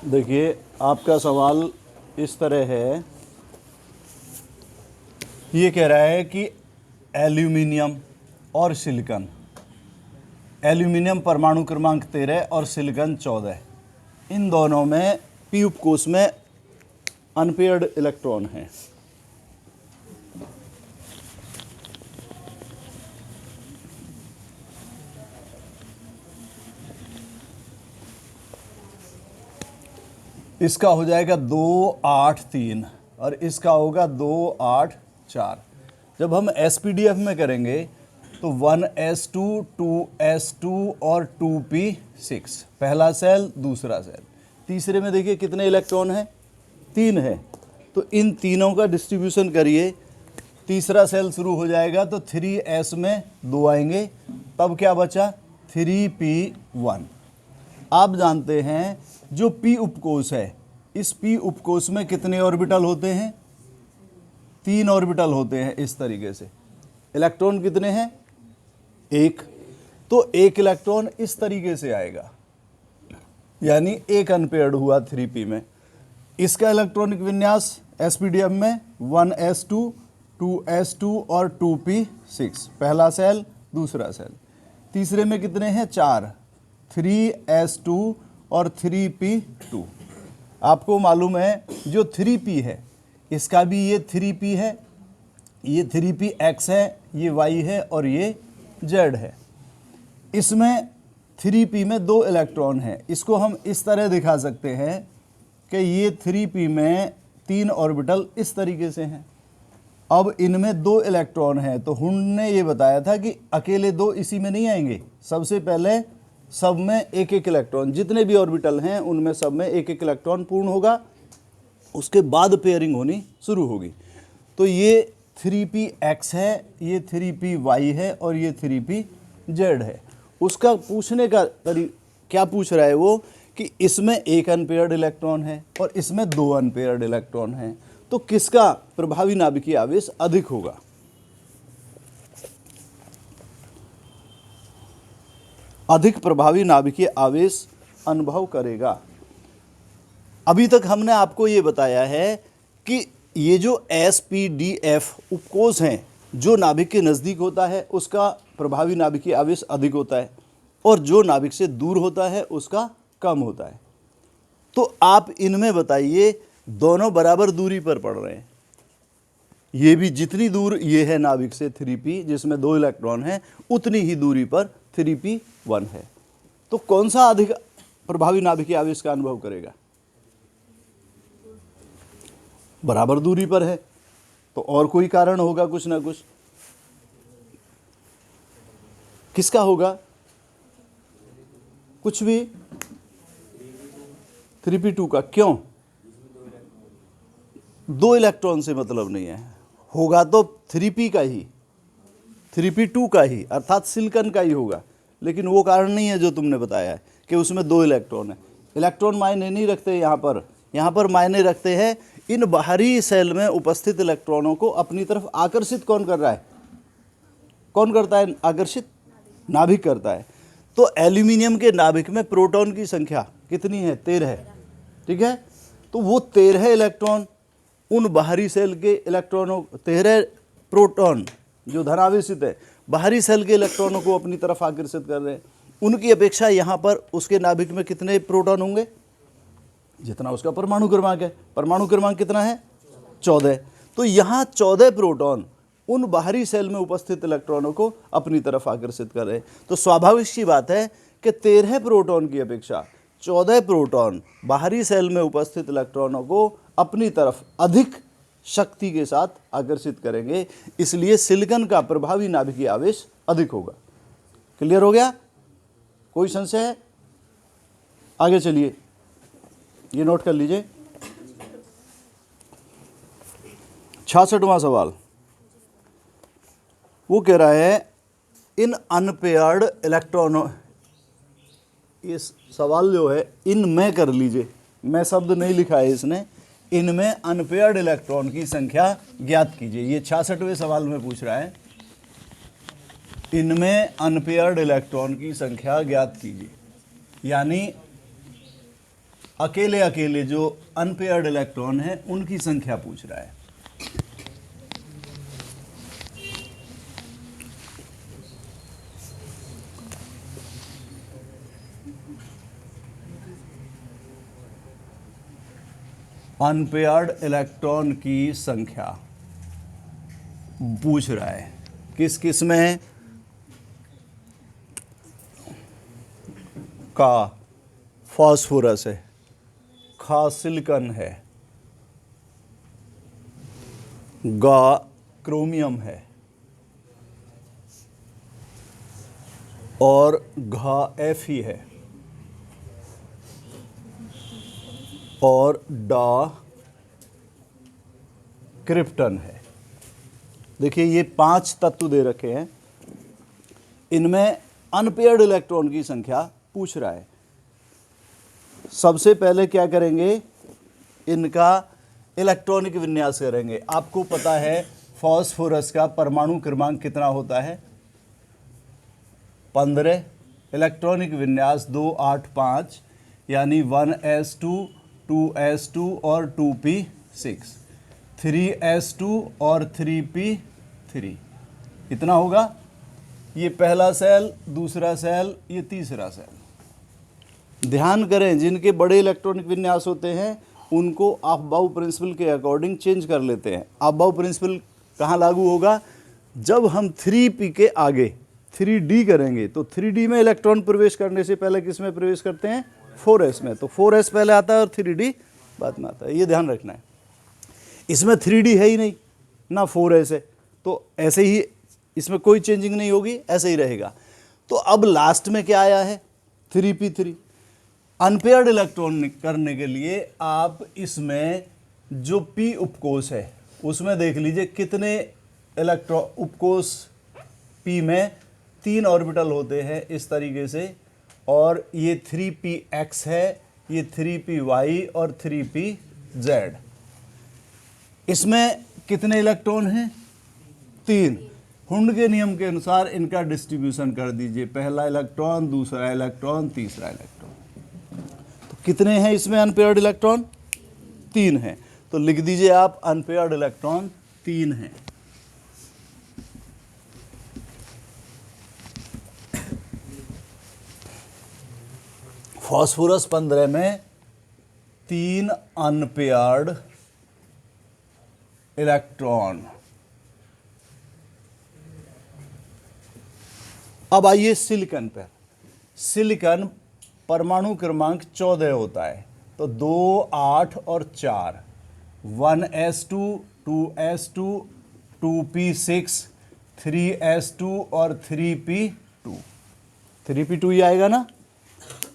देखिए, आपका सवाल इस तरह है, ये कह रहा है कि एल्यूमिनियम और सिलिकॉन, एल्यूमिनियम परमाणु क्रमांक 13 और सिलिकॉन 14, इन दोनों में पी उपकोष में अनपेयर्ड इलेक्ट्रॉन हैं। इसका हो जाएगा 2 8 3 और इसका होगा 2 8 4। जब हम एसपीडीएफ में करेंगे तो 1s2 2s2 और 2p6, पहला सेल दूसरा सेल। तीसरे में देखिए कितने इलेक्ट्रॉन हैं, 3 है। तो इन तीनों का डिस्ट्रीब्यूशन करिए, तीसरा सेल शुरू हो जाएगा तो 3s में 2 आएंगे, तब क्या बचा 3p1। आप जानते हैं जो p उपकोष है, इस p उपकोष में कितने ऑर्बिटल होते हैं, 3 ऑर्बिटल होते हैं। इस तरीके से इलेक्ट्रॉन कितने हैं, 1। तो 1 इलेक्ट्रॉन इस तरीके से आएगा, यानी 1 अनपेयर्ड हुआ 3p में। इसका इलेक्ट्रॉनिक विन्यास एसपीडीएफ में 1s2 2s2 और 2p6, पहला सेल दूसरा सेल। तीसरे में कितने हैं, 4, 3s2 और 3p2। आपको मालूम है जो 3p है इसका भी ये 3p है, ये 3px है, ये y है और ये z है। इसमें 3p में 2 इलेक्ट्रॉन हैं। इसको हम इस तरह दिखा सकते हैं कि ये 3p में 3 ऑर्बिटल इस तरीके से हैं। अब इनमें 2 इलेक्ट्रॉन हैं, तो हमने ये बताया था कि अकेले 2 इसी में नहीं आएंगे। सबसे पहले सब में एक एक इलेक्ट्रॉन, जितने भी ऑर्बिटल हैं उनमें सब में एक एक इलेक्ट्रॉन पूर्ण होगा, उसके बाद पेयरिंग होनी शुरू होगी। तो ये 3px है, ये 3py है और ये 3pz है। उसका पूछने का क्या पूछ रहा है वो, कि इसमें 1 अनपेयर्ड इलेक्ट्रॉन है और इसमें 2 अनपेयर्ड इलेक्ट्रॉन हैं, तो किसका प्रभावी नाभिकीय आवेश अधिक होगा। अधिक प्रभावी नाभिकीय आवेश अनुभव करेगा। अभी तक हमने आपको ये बताया है कि ये जो एसपीडीएफ उपकोष हैं, जो नाभिक के नज़दीक होता है उसका प्रभावी नाभिकीय आवेश अधिक होता है और जो नाभिक से दूर होता है उसका कम होता है। तो आप इनमें बताइए, दोनों बराबर दूरी पर पड़ रहे हैं। ये भी जितनी दूर ये है नाभिक से 3p, जिसमें 2 इलेक्ट्रॉन हैं, उतनी ही दूरी पर 3p1 है। तो कौन सा अधिक प्रभावी नाभिकीय आवेश का अनुभव करेगा, बराबर दूरी पर है तो और कोई कारण होगा, कुछ ना कुछ। किसका होगा, कुछ भी, 3p2 का। क्यों, 2 इलेक्ट्रॉन से मतलब नहीं है, होगा तो 3p का ही, 3p2 का ही, अर्थात सिलिकॉन का ही होगा। लेकिन वो कारण नहीं है जो तुमने बताया है कि उसमें 2 इलेक्ट्रॉन है। इलेक्ट्रॉन मायने नहीं रखते यहाँ पर मायने रखते हैं इन बाहरी सेल में उपस्थित इलेक्ट्रॉनों को अपनी तरफ आकर्षित कौन कर रहा है, कौन करता है आकर्षित, नाभिक करता है। तो एल्यूमिनियम के नाभिक में प्रोटॉन की संख्या कितनी है, 13 है, ठीक है। तो वो 13 इलेक्ट्रॉन उन बाहरी सेल के इलेक्ट्रॉनों, 13 प्रोटॉन जो धनावेशित है, बाहरी सेल के इलेक्ट्रॉनों को अपनी तरफ आकर्षित कर रहे हैं। उनकी अपेक्षा यहाँ पर उसके नाभिक में कितने प्रोटॉन होंगे, जितना उसका परमाणु क्रमांक है। परमाणु क्रमांक कितना है, 14। तो यहाँ 14 प्रोटॉन उन बाहरी सेल में उपस्थित इलेक्ट्रॉनों को अपनी तरफ आकर्षित कर रहे हैं। तो स्वाभाविक सी बात है कि 13 प्रोटॉन की अपेक्षा 14 प्रोटॉन बाहरी सेल में उपस्थित इलेक्ट्रॉनों को अपनी तरफ अधिक शक्ति के साथ आकर्षित करेंगे। इसलिए सिलिकॉन का प्रभावी नाभिकीय आवेश अधिक होगा। क्लियर हो गया, कोई संशय है? आगे चलिए, ये नोट कर लीजिए। 66वां सवाल वो कह रहा है, इन अनपेयर्ड इलेक्ट्रॉनों, इस सवाल जो है इनमें कर लीजिए, मैं शब्द नहीं लिखा है इसने, इनमें अनपेयर्ड इलेक्ट्रॉन की संख्या ज्ञात कीजिए। ये 66वें सवाल में पूछ रहा है, इनमें अनपेयर्ड इलेक्ट्रॉन की संख्या ज्ञात कीजिए। यानी अकेले अकेले जो अनपेयर्ड इलेक्ट्रॉन है उनकी संख्या पूछ रहा है। अनपेयर्ड इलेक्ट्रॉन की संख्या पूछ रहा है। किस किस में? का फास्फोरस है, खा सिलिकॉन है, गा क्रोमियम है और घा एफी है और डा क्रिप्टन है। देखिए ये 5 तत्व दे रखे हैं, इनमें अनपेयर्ड इलेक्ट्रॉन की संख्या पूछ रहा है। सबसे पहले क्या करेंगे, इनका इलेक्ट्रॉनिक विन्यास करेंगे। आपको पता है फास्फोरस का परमाणु क्रमांक कितना होता है? 15। इलेक्ट्रॉनिक विन्यास 2 8 5 यानी 1s2 2s2 और 2p6, 3s2 और 3p3। कितना होगा? ये पहला सेल, दूसरा सेल, ये तीसरा सेल। ध्यान करें जिनके बड़े इलेक्ट्रॉनिक विन्यास होते हैं उनको अफबाउ प्रिंसिपल के अकॉर्डिंग चेंज कर लेते हैं। अफबाउ प्रिंसिपल कहाँ लागू होगा? जब हम 3p के आगे 3d करेंगे तो 3d में इलेक्ट्रॉन प्रवेश करने से पहले किस में प्रवेश करते हैं? 4s में। तो 4s पहले आता है और 3d बाद में आता है, ये ध्यान रखना है। इसमें 3d है ही नहीं ना 4s है, तो ऐसे ही इसमें कोई चेंजिंग नहीं होगी, ऐसे ही रहेगा। तो अब लास्ट में क्या आया है? 3p3। अनपेयर्ड इलेक्ट्रॉन करने के लिए आप इसमें जो p उपकोष है उसमें देख लीजिए कितने इलेक्ट्रॉन उपकोष p में 3 ऑर्बिटल होते हैं इस तरीके से, और ये 3px है, ये 3py और 3pz। इसमें कितने इलेक्ट्रॉन हैं? 3। हुंड के नियम के अनुसार इनका डिस्ट्रीब्यूशन कर दीजिए, पहला इलेक्ट्रॉन, दूसरा इलेक्ट्रॉन, तीसरा इलेक्ट्रॉन। तो कितने हैं इसमें अनपेयर्ड इलेक्ट्रॉन? 3 हैं। तो लिख दीजिए आप अनपेयर्ड इलेक्ट्रॉन 3 हैं। फास्फोरस 15 में 3 अनपेयर्ड इलेक्ट्रॉन। अब आइए सिलिकॉन पर। सिलिकॉन परमाणु क्रमांक 14 होता है, तो 2 8 और 4, 1s2 2s2 2p6 3s2 और 3p2। 3p2 ही आएगा ना।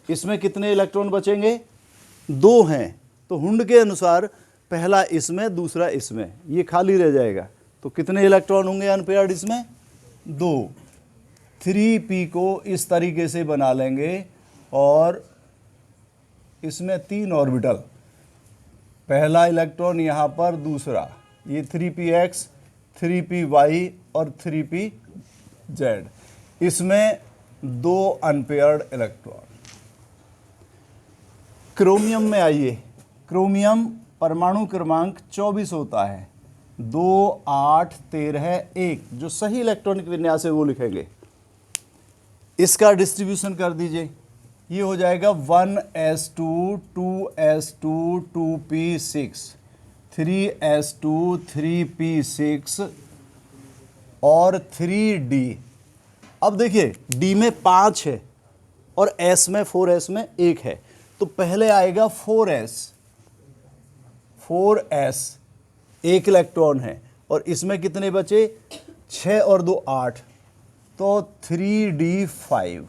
इसमें कितने इलेक्ट्रॉन बचेंगे? 2 हैं। तो हुंड के अनुसार पहला इसमें, दूसरा इसमें, ये खाली रह जाएगा। तो कितने इलेक्ट्रॉन होंगे अनपेयर्ड इसमें? 2। 3p को इस तरीके से बना लेंगे और इसमें 3 ऑर्बिटल, पहला इलेक्ट्रॉन यहाँ पर, दूसरा ये 3px 3py और 3pz। इसमें 2 अनपेयर्ड इलेक्ट्रॉन। क्रोमियम में आइए। क्रोमियम परमाणु क्रमांक 24 होता है, 2 8 13 1। जो सही इलेक्ट्रॉनिक विन्यास है वो लिखेंगे। इसका डिस्ट्रीब्यूशन कर दीजिए, ये हो जाएगा 1s2 2s2 2p6 3s2 3p6 और 3d। अब देखिए d में 5 है और s में 4s में 1 है, तो पहले आएगा 4s। 4s 1 इलेक्ट्रॉन है और इसमें कितने बचे? 6 और 2 8, तो 3d5।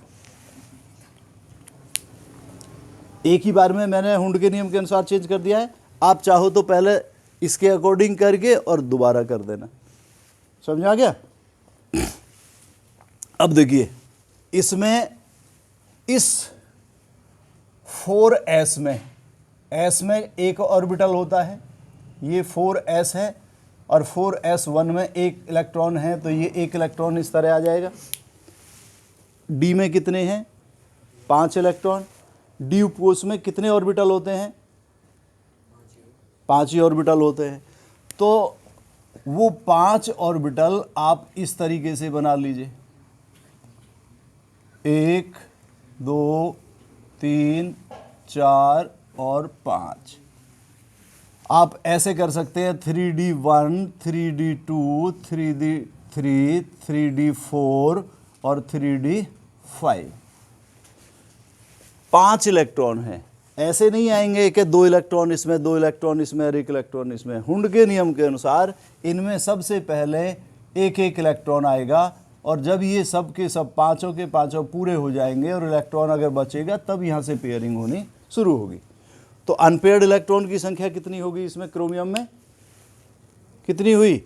एक ही बार में मैंने हुंड के नियम के अनुसार चेंज कर दिया है। आप चाहो तो पहले इसके अकॉर्डिंग करके और दोबारा कर देना। समझ आ गया? अब देखिए इसमें इस 4s में s में 1 ऑर्बिटल होता है, ये 4s है और 4s1 में 1 इलेक्ट्रॉन है, तो ये 1 इलेक्ट्रॉन इस तरह आ जाएगा। d में कितने हैं? 5 इलेक्ट्रॉन। डी उपकोष में कितने ऑर्बिटल होते हैं? 5 ही ऑर्बिटल होते हैं। तो वो 5 ऑर्बिटल आप इस तरीके से बना लीजिए, 1 2 3 4 और 5। आप ऐसे कर सकते हैं 3D1 3D2 3D3 3D4 और 3D5। 5 इलेक्ट्रॉन हैं। ऐसे नहीं आएंगे कि 2 इलेक्ट्रॉन इसमें, 2 इलेक्ट्रॉन इसमें और 1 इलेक्ट्रॉन इसमें। हुंड के नियम के अनुसार इनमें सबसे पहले एक इलेक्ट्रॉन आएगा, और जब ये सब के सब पांचों के पांचों पूरे हो जाएंगे और इलेक्ट्रॉन अगर बचेगा तब यहाँ से पेयरिंग होनी शुरू होगी। तो अनपेयर्ड इलेक्ट्रॉन की संख्या कितनी होगी इसमें? क्रोमियम में कितनी हुई?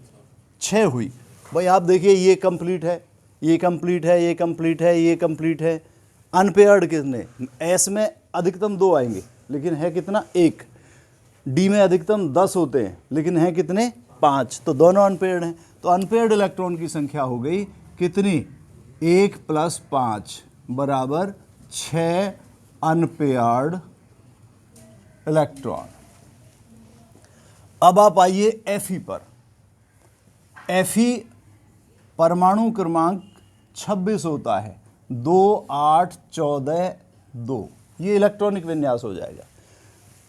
6 हुई। भाई आप देखिए, ये कंप्लीट है, ये कंप्लीट है, ये कंप्लीट है, ये कंप्लीट है। अनपेयर्ड कितने? एस में अधिकतम 2 आएंगे, लेकिन है कितना? 1। डी में अधिकतम 10 होते हैं, लेकिन है कितने? 5। तो दोनों अनपेयर्ड हैं। तो अनपेयर्ड इलेक्ट्रॉन की संख्या हो गई कितनी? 1 + 5 बराबर 6 अनपेयर्ड इलेक्ट्रॉन। अब आप आइए Fe पर। Fe परमाणु क्रमांक 26 होता है, 2 8 14 2। ये इलेक्ट्रॉनिक विन्यास हो जाएगा।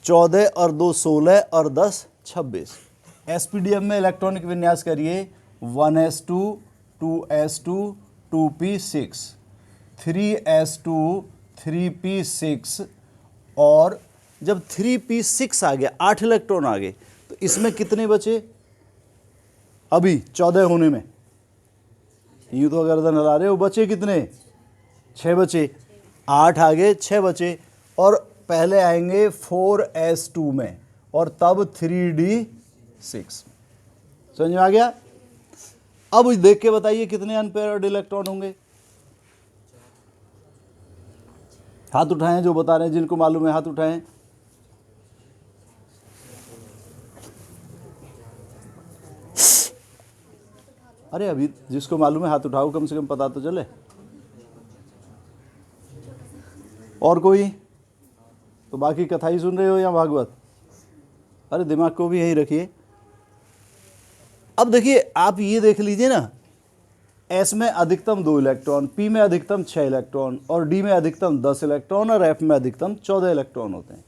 14 और 2 16 और 10 26। एसपीडीएफ में इलेक्ट्रॉनिक विन्यास करिए, 1s2 2s2 2p6 3s2 3p6। और जब 3p6 आ गया, 8 इलेक्ट्रॉन आ गए, तो इसमें कितने बचे? अभी 14 होने में यूं तो गर्दन हिला रहे हो, बचे कितने? 6 बचे। 8 आ गए, 6 बचे, और पहले आएंगे 4s2 में और तब 3d6। समझ में आ गया? अब देख के बताइए कितने अनपेयर्ड इलेक्ट्रॉन होंगे। हाथ उठाएं जो बता रहे हैं, जिनको मालूम है हाथ उठाएं। अरे अभी जिसको मालूम है हाथ उठाओ, कम से कम पता तो चले। और कोई? तो बाकी कथा ही सुन रहे हो या भागवत? अरे दिमाग को भी यहीं रखिए। अब देखिए, आप ये देख लीजिए ना, एस में अधिकतम 2 इलेक्ट्रॉन, पी में अधिकतम 6 इलेक्ट्रॉन और डी में अधिकतम 10 इलेक्ट्रॉन और एफ में अधिकतम 14 इलेक्ट्रॉन होते हैं।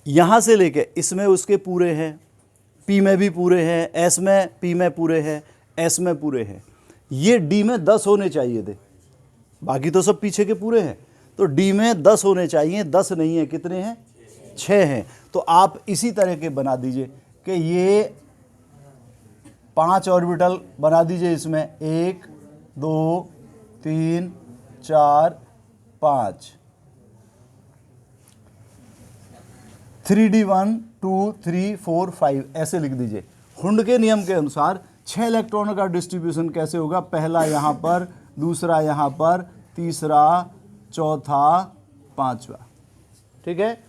यहाँ से लेके इसमें उसके पूरे हैं, पी में भी पूरे हैं, एस में पी में पूरे हैं, एस में पूरे हैं। ये डी में 10 होने चाहिए थे, बाकी तो सब पीछे के पूरे हैं। तो डी में 10 होने चाहिए, 10 नहीं है। कितने हैं? 6 हैं। तो आप इसी तरह के बना दीजिए कि ये 5 ऑर्बिटल बना दीजिए इसमें, 1 2 3 4 5, 3d1 2 3 4 5 ऐसे लिख दीजिए। हुंड के नियम के अनुसार 6 इलेक्ट्रॉनों का डिस्ट्रीब्यूशन कैसे होगा? पहला यहाँ पर, दूसरा यहाँ पर, तीसरा, चौथा, पांचवा। ठीक है,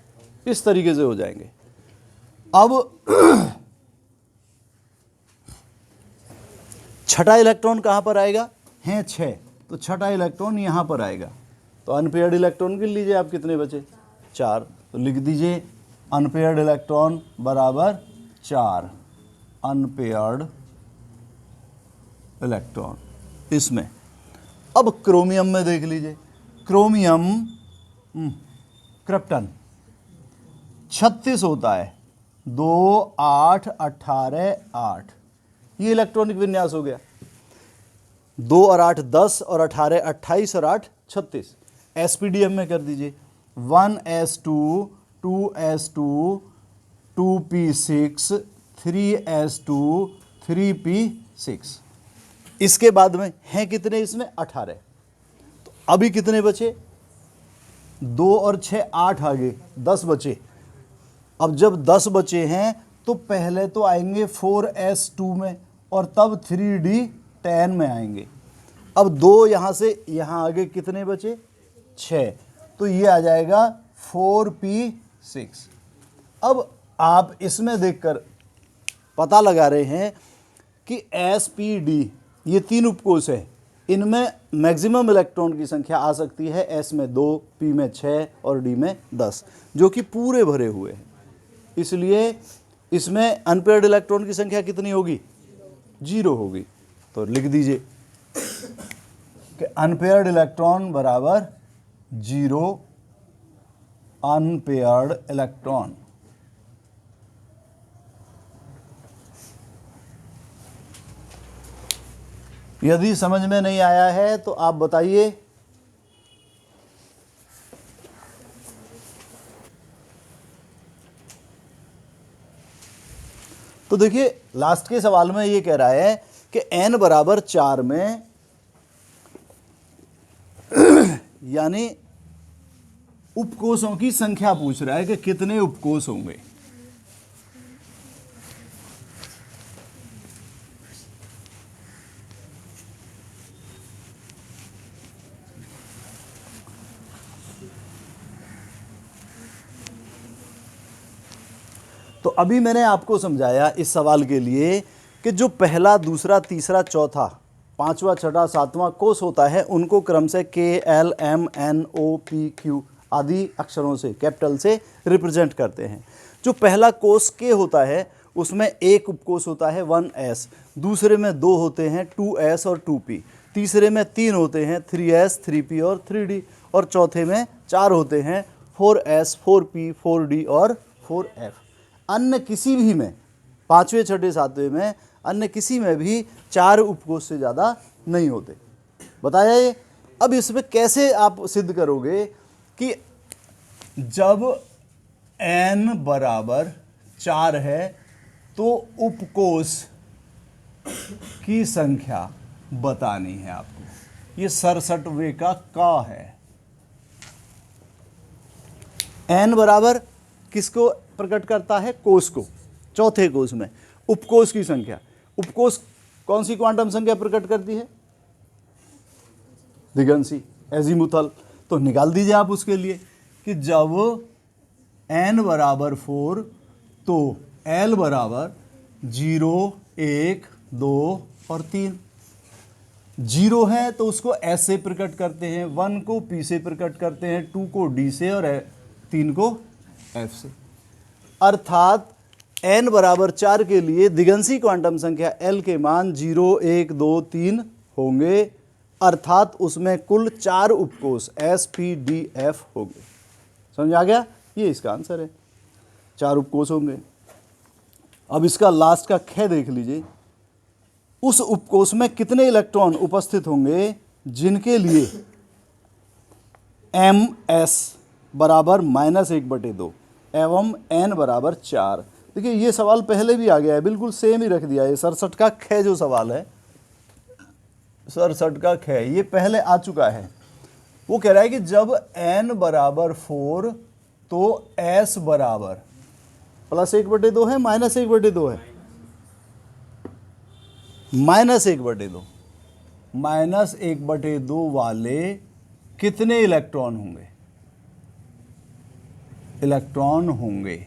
इस तरीके से हो जाएंगे। अब छठा इलेक्ट्रॉन कहाँ पर आएगा? हैं 6, तो छठा इलेक्ट्रॉन यहाँ पर आएगा। तो अनपेयर्ड इलेक्ट्रॉन गिन लीजिए आप, कितने बचे? 4। तो लिख दीजिए अनपेयर्ड इलेक्ट्रॉन बराबर 4 अनपेयर्ड इलेक्ट्रॉन इसमें। अब क्रोमियम में देख लीजिए, क्रोमियम क्रिप्टन 36 होता है, 2 8 18 8। ये इलेक्ट्रॉनिक विन्यास हो गया। 2 और 8 10 और 18 28 और 8 36। एसपीडीएफ में कर दीजिए, 1s2 2s2 2p6 3s2 3p6। इसके बाद में हैं कितने? इसमें 18। तो अभी कितने बचे? 2 और 6 8 आ गए, 10 बचे। अब जब 10 बचे हैं तो पहले तो आएंगे 4s2 में और तब 3d10 में आएंगे। अब 2 यहाँ से यहाँ आगे कितने बचे? 6। तो ये आ जाएगा 4p6। अब आप इसमें देखकर पता लगा रहे हैं कि एसपीडी, ये 3 उपकोष है, इनमें मैक्सिमम इलेक्ट्रॉन की संख्या आ सकती है s में 2, p में 6 और d में 10, जो कि पूरे भरे हुए हैं। इसलिए इसमें अनपेयर्ड इलेक्ट्रॉन की संख्या कितनी होगी? 0 होगी। तो लिख दीजिए कि अनपेयर्ड इलेक्ट्रॉन बराबर 0 अनपेयर्ड इलेक्ट्रॉन। यदि समझ में नहीं आया है तो आप बताइए। तो देखिए लास्ट के सवाल में ये कह रहा है कि n बराबर 4 में यानी उपकोषों की संख्या पूछ रहा है कि कितने उपकोष होंगे। तो अभी मैंने आपको समझाया इस सवाल के लिए कि जो पहला, दूसरा, तीसरा, चौथा, पांचवा, छठा, सातवां कोष होता है उनको क्रम से KLMNOPQ आदि अक्षरों से, कैपिटल से रिप्रेजेंट करते हैं। जो पहला कोष K होता है उसमें एक उपकोष होता है 1s, दूसरे में 2 होते हैं 2s और 2p, तीसरे में 3 होते हैं 3s, 3p और 3d, और चौथे में 4 होते हैं 4s, 4p, 4d और 4f। अन्य किसी भी में, पाँचवें, छठे, सातवें में अन्य किसी में भी 4 उपकोष से ज़्यादा नहीं होते। बताया ये। अब इसमें कैसे आप सिद्ध करोगे कि जब n बराबर 4 है तो उपकोष की संख्या बतानी है आपको। ये 67वें का है। n बराबर किसको प्रकट करता है? कोष को। चौथे कोष में उपकोष की संख्या, उपकोष कौन सी क्वांटम संख्या प्रकट करती है? दिगंसी, एजीमुथल। तो निकाल दीजिए आप उसके लिए कि जब n बराबर 4 तो l बराबर 0, 1, 2 और 3। 0 है तो उसको s से प्रकट करते हैं, 1 को p से प्रकट करते हैं, 2 को d से और 3 को f से। अर्थात n बराबर 4 के लिए दिगंसी क्वांटम संख्या l के मान 0, 1, 2, 3 होंगे। अर्थात उसमें कुल 4 उपकोष s, p, d, f होंगे। समझ आ गया? ये इसका आंसर है, 4 उपकोष होंगे। अब इसका लास्ट का ख देख लीजिए। उस उपकोष में कितने इलेक्ट्रॉन उपस्थित होंगे जिनके लिए ms बराबर -1/2 एवं n बराबर 4। देखिए ये सवाल पहले भी आ गया है, बिल्कुल सेम ही रख दिया है। 67 का ख जो सवाल है, 67 का ख ये पहले आ चुका है। वो कह रहा है कि जब n बराबर 4 तो s बराबर +1/2 है, -1/2 है? -1/2। -1/2 वाले कितने इलेक्ट्रॉन होंगे?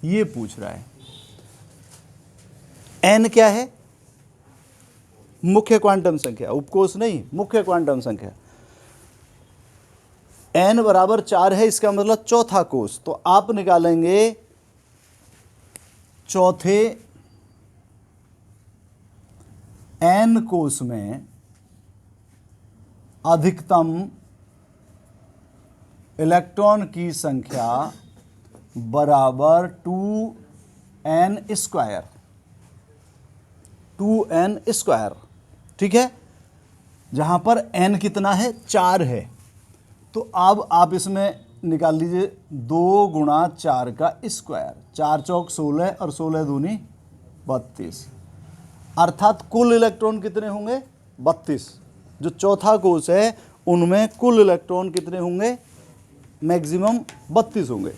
ये पूछ रहा है। n क्या है? मुख्य क्वांटम संख्या, उपकोष नहीं, मुख्य क्वांटम संख्या। n बराबर 4 है, इसका मतलब चौथा कोष। तो आप निकालेंगे चौथे n कोष में अधिकतम इलेक्ट्रॉन की संख्या बराबर 2n स्क्वायर, 2n स्क्वायर। ठीक है, जहां पर n कितना है? 4 है। तो अब आप इसमें निकाल लीजिए 2 गुणा 4 का स्क्वायर, 4 चौक 16 और 16 दूनी 32। अर्थात कुल इलेक्ट्रॉन कितने होंगे? 32। जो चौथा कोष है उनमें कुल इलेक्ट्रॉन कितने होंगे? मैक्सिमम 32 होंगे।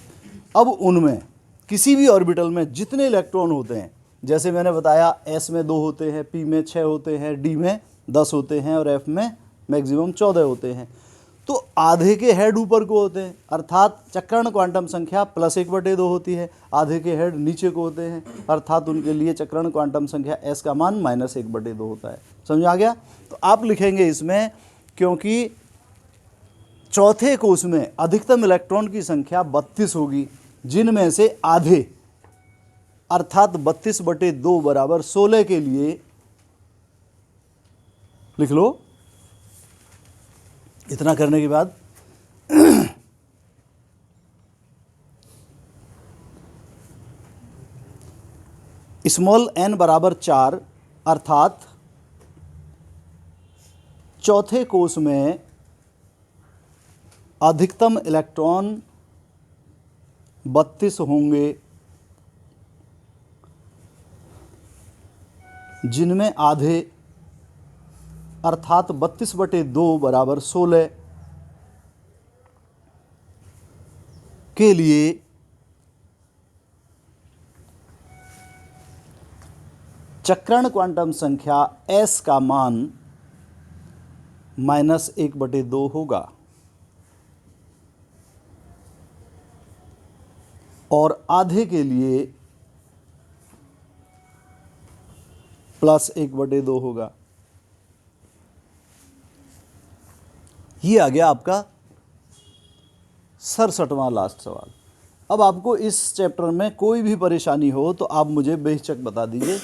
अब उनमें किसी भी ऑर्बिटल में जितने इलेक्ट्रॉन होते हैं, जैसे मैंने बताया s में 2 होते हैं, p में 6 होते हैं, d में 10 होते हैं और f में मैक्सिमम 14 होते हैं। तो आधे के हेड ऊपर को होते हैं, अर्थात चक्रण क्वांटम संख्या +1/2 होती है। आधे के हेड नीचे को होते हैं, अर्थात उनके लिए चक्रण क्वांटम संख्या s का मान -1/2 होता है। समझ आ गया? तो आप लिखेंगे इसमें, क्योंकि चौथे कोष में अधिकतम इलेक्ट्रॉन की संख्या 32 होगी, जिनमें से आधे अर्थात 32/2 बराबर 16 के लिए लिख लो। इतना करने के बाद स्मॉल n बराबर 4, अर्थात चौथे कोष में अधिकतम इलेक्ट्रॉन 32 होंगे, जिनमें आधे अर्थात 32/2 बराबर 16 के लिए चक्रण क्वांटम संख्या s का मान -1/2 होगा और आधे के लिए +1/2 होगा। ये आ गया आपका 67वां लास्ट सवाल। अब आपको इस चैप्टर में कोई भी परेशानी हो तो आप मुझे बेहिचक बता दीजिए।